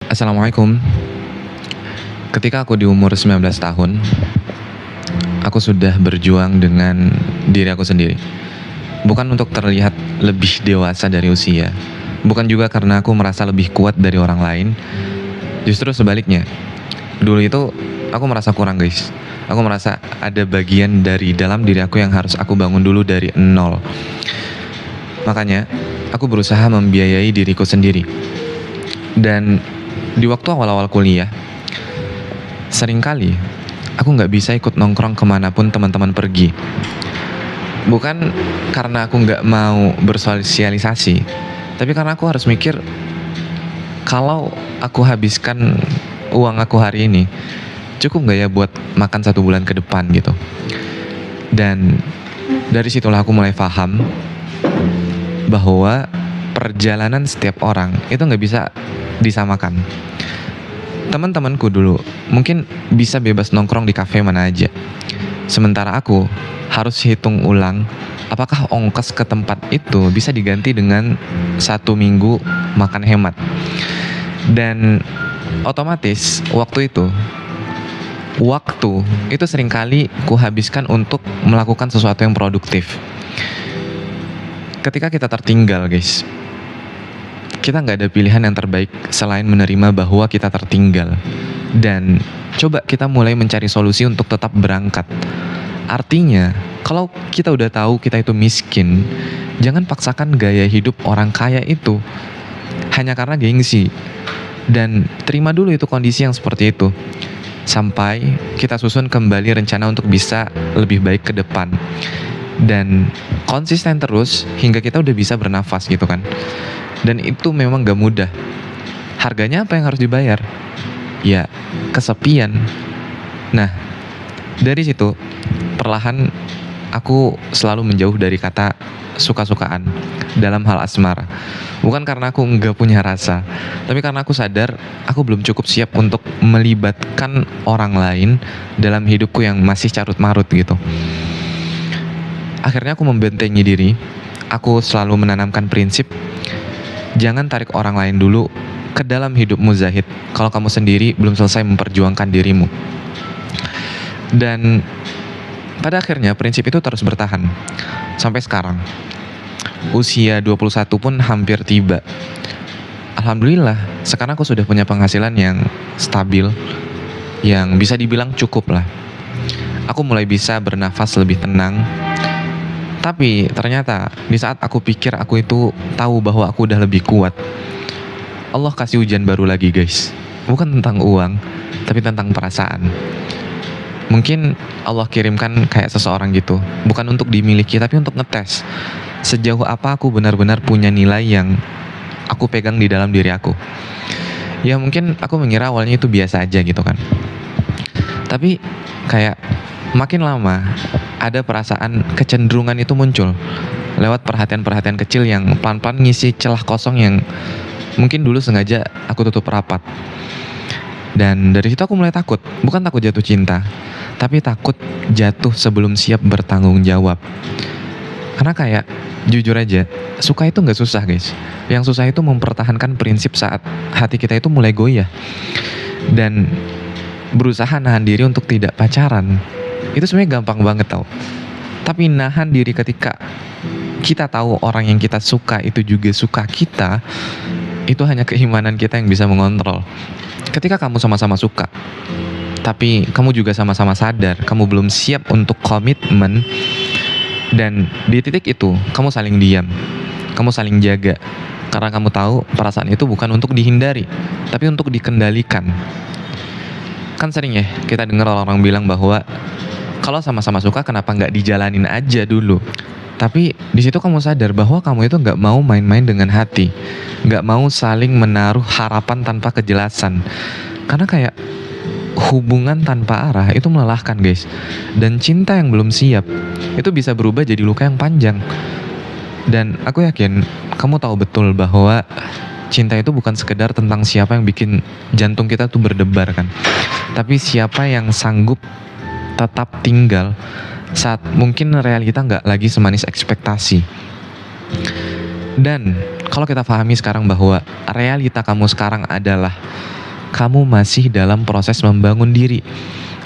Assalamualaikum. Ketika aku di umur 19 tahun, aku sudah berjuang dengan diri aku sendiri. Bukan untuk terlihat lebih dewasa dari usia, bukan juga karena aku merasa lebih kuat dari orang lain, justru sebaliknya. Dulu itu aku merasa kurang, guys. Aku merasa ada bagian dari dalam diri aku yang harus aku bangun dulu dari nol. Makanya, aku berusaha membiayai diriku sendiri. Dan di waktu awal-awal kuliah, seringkali aku nggak bisa ikut nongkrong kemanapun teman-teman pergi. Bukan karena aku nggak mau bersosialisasi, tapi karena aku harus mikir kalau aku habiskan uang aku hari ini, cukup nggak ya buat makan 1 bulan ke depan gitu. Dan dari situlah aku mulai paham bahwa perjalanan setiap orang itu nggak bisa disamakan. Teman-temanku dulu mungkin bisa bebas nongkrong di kafe mana aja. Sementara aku harus hitung ulang apakah ongkos ke tempat itu bisa diganti dengan 1 minggu makan hemat. Dan otomatis waktu itu seringkali kuhabiskan untuk melakukan sesuatu yang produktif. Ketika kita tertinggal, guys, kita nggak ada pilihan yang terbaik selain menerima bahwa kita tertinggal. Dan coba kita mulai mencari solusi untuk tetap berangkat. Artinya, kalau kita udah tahu kita itu miskin, jangan paksakan gaya hidup orang kaya itu hanya karena gengsi. Dan terima dulu itu kondisi yang seperti itu, sampai kita susun kembali rencana untuk bisa lebih baik ke depan. Dan konsisten terus hingga kita udah bisa bernafas gitu kan. Dan itu memang gak mudah. Harganya apa yang harus dibayar? Ya, kesepian. Nah, dari situ perlahan aku selalu menjauh dari kata suka-sukaan dalam hal asmara. Bukan karena aku nggak punya rasa, tapi karena aku sadar aku belum cukup siap untuk melibatkan orang lain dalam hidupku yang masih carut-marut gitu. Akhirnya aku membentengi diri. Aku selalu menanamkan prinsip, jangan tarik orang lain dulu ke dalam hidupmu, Zahid, kalau kamu sendiri belum selesai memperjuangkan dirimu. Dan pada akhirnya prinsip itu terus bertahan sampai sekarang. Usia 21 pun hampir tiba. Alhamdulillah, sekarang aku sudah punya penghasilan yang stabil, yang bisa dibilang cukup lah. Aku mulai bisa bernafas lebih tenang. Tapi ternyata di saat aku pikir aku itu tahu bahwa aku udah lebih kuat, Allah kasih ujian baru lagi, guys. Bukan tentang uang, tapi tentang perasaan. Mungkin Allah kirimkan kayak seseorang gitu, bukan untuk dimiliki, tapi untuk ngetes sejauh apa aku benar-benar punya nilai yang aku pegang di dalam diri aku. Ya mungkin aku mengira awalnya itu biasa aja gitu kan. Tapi kayak makin lama ada perasaan kecenderungan itu muncul lewat perhatian-perhatian kecil yang pelan-pelan ngisi celah kosong yang mungkin dulu sengaja aku tutup rapat. Dan dari situ aku mulai takut, bukan takut jatuh cinta, tapi takut jatuh sebelum siap bertanggung jawab. Karena kayak jujur aja, suka itu nggak susah, guys. Yang susah itu mempertahankan prinsip saat hati kita itu mulai goyah. Dan berusaha nahan diri untuk tidak pacaran, itu sebenarnya gampang banget tau. Tapi nahan diri ketika kita tahu orang yang kita suka itu juga suka kita, itu hanya keimanan kita yang bisa mengontrol. Ketika kamu sama-sama suka, tapi kamu juga sama-sama sadar kamu belum siap untuk komitmen, dan di titik itu kamu saling diam, kamu saling jaga, karena kamu tahu perasaan itu bukan untuk dihindari, tapi untuk dikendalikan. Kan sering ya kita dengar orang-orang bilang bahwa kalau sama-sama suka kenapa nggak dijalanin aja dulu. Tapi di situ kamu sadar bahwa kamu itu nggak mau main-main dengan hati, nggak mau saling menaruh harapan tanpa kejelasan. Karena kayak hubungan tanpa arah itu melelahkan, guys. Dan cinta yang belum siap itu bisa berubah jadi luka yang panjang. Dan aku yakin kamu tahu betul bahwa cinta itu bukan sekedar tentang siapa yang bikin jantung kita tuh berdebar kan, tapi siapa yang sanggup tetap tinggal saat mungkin realita nggak lagi semanis ekspektasi. Dan kalau kita pahami sekarang bahwa realita kamu sekarang adalah kamu masih dalam proses membangun diri,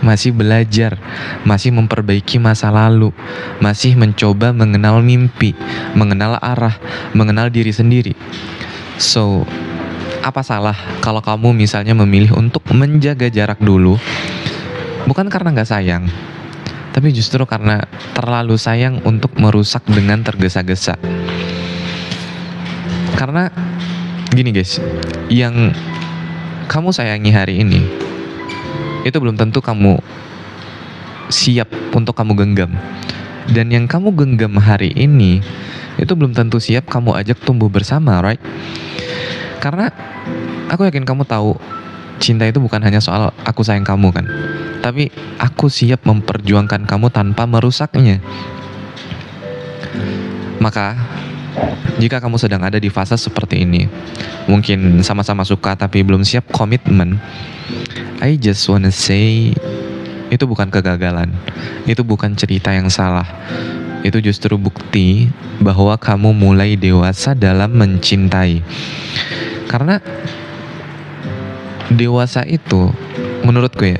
masih belajar, masih memperbaiki masa lalu, masih mencoba mengenal mimpi, mengenal arah, mengenal diri sendiri. So, apa salah kalau kamu misalnya memilih untuk menjaga jarak dulu, bukan karena nggak sayang, tapi justru karena terlalu sayang untuk merusak dengan tergesa-gesa. Karena gini guys, yang kamu sayangi hari ini itu belum tentu kamu siap untuk kamu genggam. Dan yang kamu genggam hari ini itu belum tentu siap kamu ajak tumbuh bersama, right? Karena aku yakin kamu tahu, cinta itu bukan hanya soal aku sayang kamu kan, tapi aku siap memperjuangkan kamu tanpa merusaknya. Maka, jika kamu sedang ada di fase seperti ini, mungkin sama-sama suka tapi belum siap komitmen, I just wanna say, itu bukan kegagalan, itu bukan cerita yang salah. Itu justru bukti bahwa kamu mulai dewasa dalam mencintai. Karena dewasa itu, menurutku ya,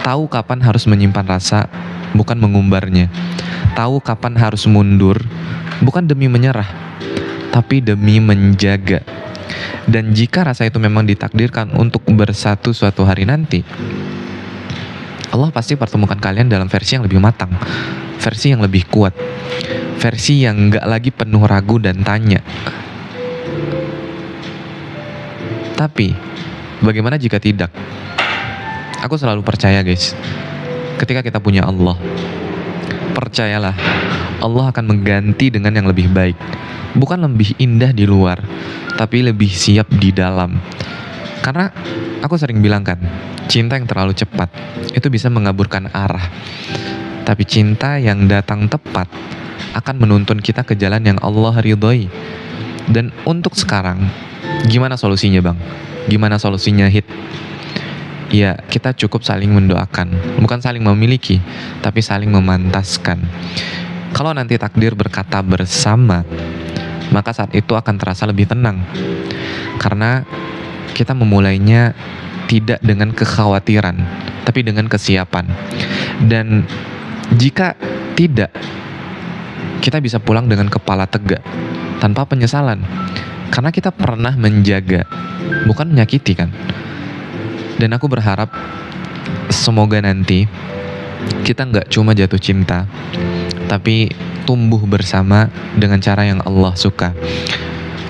tahu kapan harus menyimpan rasa, bukan mengumbarnya. Tahu kapan harus mundur, bukan demi menyerah, tapi demi menjaga. Dan jika rasa itu memang ditakdirkan untuk bersatu suatu hari nanti, Allah pasti pertemukan kalian dalam versi yang lebih matang, versi yang lebih kuat, versi yang gak lagi penuh ragu dan tanya. Tapi, bagaimana jika tidak? Aku selalu percaya guys, ketika kita punya Allah, percayalah, Allah akan mengganti dengan yang lebih baik. Bukan lebih indah di luar, tapi lebih siap di dalam. Karena aku sering bilang kan, cinta yang terlalu cepat itu bisa mengaburkan arah. Tapi cinta yang datang tepat akan menuntun kita ke jalan yang Allah ridhoi. Dan untuk sekarang, gimana solusinya bang? Gimana solusinya Hit? Ya, kita cukup saling mendoakan, bukan saling memiliki, tapi saling memantaskan. Kalau nanti takdir berkata bersama, maka saat itu akan terasa lebih tenang. Karena kita memulainya tidak dengan kekhawatiran, tapi dengan kesiapan. Dan jika tidak, kita bisa pulang dengan kepala tegak, tanpa penyesalan. Karena kita pernah menjaga, bukan menyakiti kan. Dan aku berharap semoga nanti kita nggak cuma jatuh cinta, tapi tumbuh bersama dengan cara yang Allah suka.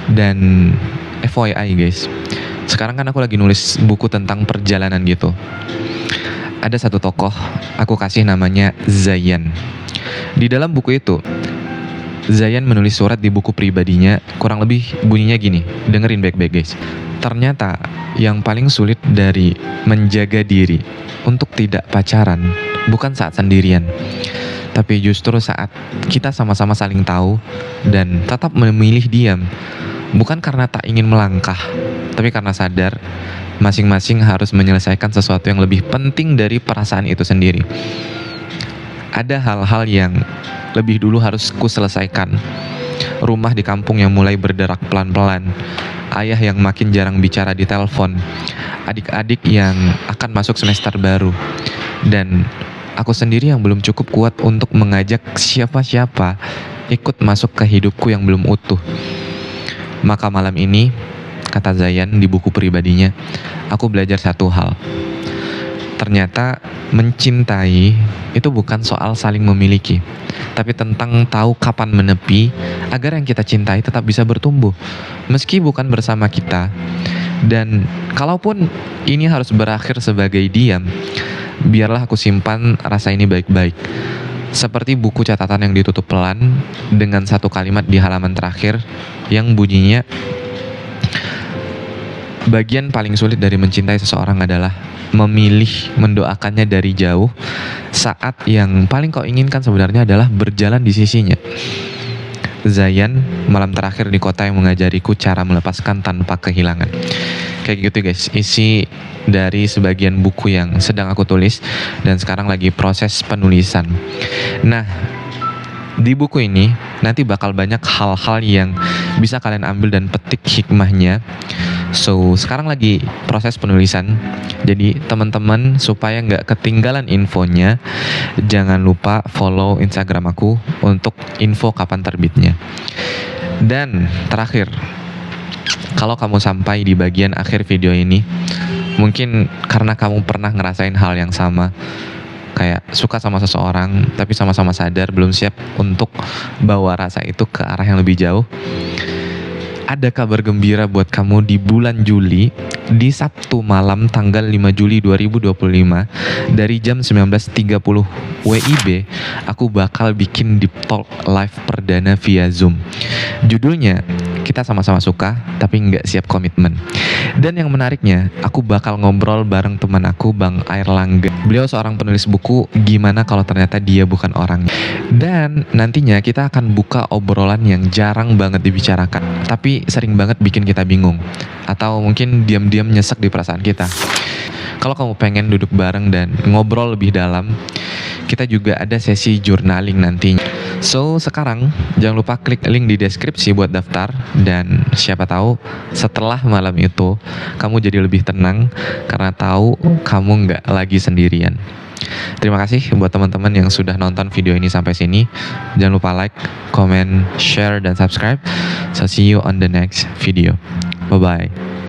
Dan FYI guys, sekarang kan aku lagi nulis buku tentang perjalanan gitu. Ada satu tokoh, aku kasih namanya Zayan. Di dalam buku itu, Zayan menulis surat di buku pribadinya, kurang lebih bunyinya gini, dengerin baik-baik guys. Ternyata yang paling sulit dari menjaga diri untuk tidak pacaran bukan saat sendirian, tapi justru saat kita sama-sama saling tahu dan tetap memilih diam. Bukan karena tak ingin melangkah, tapi karena sadar masing-masing harus menyelesaikan sesuatu yang lebih penting dari perasaan itu sendiri. Ada hal-hal yang lebih dulu harus ku selesaikan. Rumah di kampung yang mulai berderak pelan-pelan, ayah yang makin jarang bicara di telepon, adik-adik yang akan masuk semester baru, dan aku sendiri yang belum cukup kuat untuk mengajak siapa-siapa ikut masuk ke hidupku yang belum utuh. Maka malam ini, kata Zayan di buku pribadinya, aku belajar satu hal. Ternyata mencintai itu bukan soal saling memiliki, tapi tentang tahu kapan menepi agar yang kita cintai tetap bisa bertumbuh, meski bukan bersama kita. Dan kalaupun ini harus berakhir sebagai diam, biarlah aku simpan rasa ini baik-baik. Seperti buku catatan yang ditutup pelan dengan satu kalimat di halaman terakhir yang bunyinya, bagian paling sulit dari mencintai seseorang adalah memilih mendoakannya dari jauh saat yang paling kau inginkan sebenarnya adalah berjalan di sisinya. Zayan, malam terakhir di kota yang mengajariku cara melepaskan tanpa kehilangan. Kayak gitu guys, isi dari sebagian buku yang sedang aku tulis dan sekarang lagi proses penulisan. Nah, di buku ini nanti bakal banyak hal-hal yang bisa kalian ambil dan petik hikmahnya. So, sekarang lagi proses penulisan. Jadi, teman-teman supaya nggak ketinggalan infonya, jangan lupa follow Instagram aku untuk info kapan terbitnya. Dan terakhir, kalau kamu sampai di bagian akhir video ini, mungkin karena kamu pernah ngerasain hal yang sama, kayak suka sama seseorang tapi sama-sama sadar belum siap untuk bawa rasa itu ke arah yang lebih jauh. Ada kabar gembira buat kamu di bulan Juli, di Sabtu malam tanggal 5 Juli 2025 dari jam 19.30 WIB, aku bakal bikin Deep Talk live perdana via Zoom. Judulnya, kita sama-sama suka tapi nggak siap komitmen. Dan yang menariknya, aku bakal ngobrol bareng teman aku, Bang Airlangga. Beliau seorang penulis buku, gimana kalau ternyata dia bukan orangnya. Dan nantinya kita akan buka obrolan yang jarang banget dibicarakan, tapi sering banget bikin kita bingung. Atau mungkin diam-diam nyesek di perasaan kita. Kalau kamu pengen duduk bareng dan ngobrol lebih dalam, kita juga ada sesi journaling nantinya. So, sekarang jangan lupa klik link di deskripsi buat daftar. Dan siapa tahu setelah malam itu kamu jadi lebih tenang karena tahu kamu nggak lagi sendirian. Terima kasih buat teman-teman yang sudah nonton video ini sampai sini. Jangan lupa like, comment, share, dan subscribe. So see you on the next video. Bye-bye.